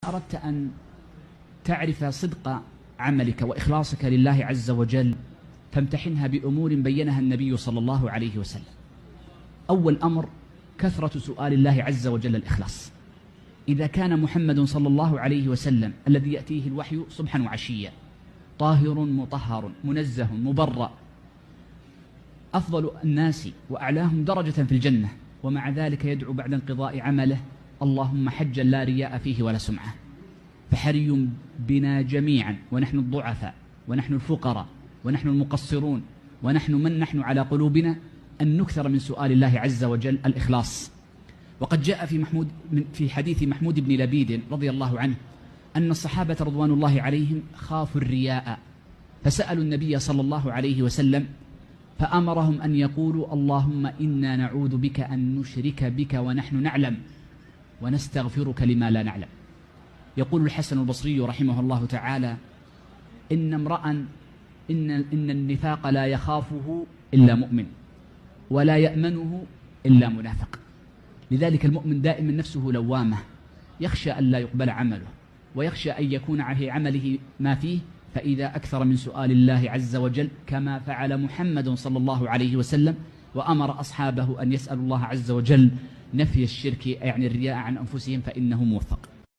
أردت أن تعرف صدق عملك وإخلاصك لله عز وجل فامتحنها بأمور بينها النبي صلى الله عليه وسلم. أول أمر كثرة سؤال الله عز وجل الإخلاص. إذا كان محمد صلى الله عليه وسلم الذي يأتيه الوحي صبحا وعشيا طاهر مطهر منزه مبرأ أفضل الناس وأعلاهم درجة في الجنة، ومع ذلك يدعو بعد انقضاء عمله اللهم حجا لا رياء فيه ولا سمعة. فحري بنا جميعا ونحن الضعفاء ونحن الفقراء ونحن المقصرون ونحن من نحن على قلوبنا أن نكثر من سؤال الله عز وجل الإخلاص. وقد جاء في حديث محمود بن لبيد رضي الله عنه أن الصحابة رضوان الله عليهم خافوا الرياء فسألوا النبي صلى الله عليه وسلم فأمرهم أن يقولوا اللهم إنا نعوذ بك أن نشرك بك ونحن نعلم ونستغفرك لما لا نعلم. يقول الحسن البصري رحمه الله تعالى إن امرأ إن النفاق لا يخافه إلا مؤمن ولا يأمنه إلا منافق. لذلك المؤمن دائما نفسه لوامة، يخشى أن لا يقبل عمله ويخشى أن يكون في عمله ما فيه، فإذا أكثر من سؤال الله عز وجل كما فعل محمد صلى الله عليه وسلم وأمر أصحابه أن يسألوا الله عز وجل نفي الشرك يعني الرياء عن أنفسهم فإنه موفق.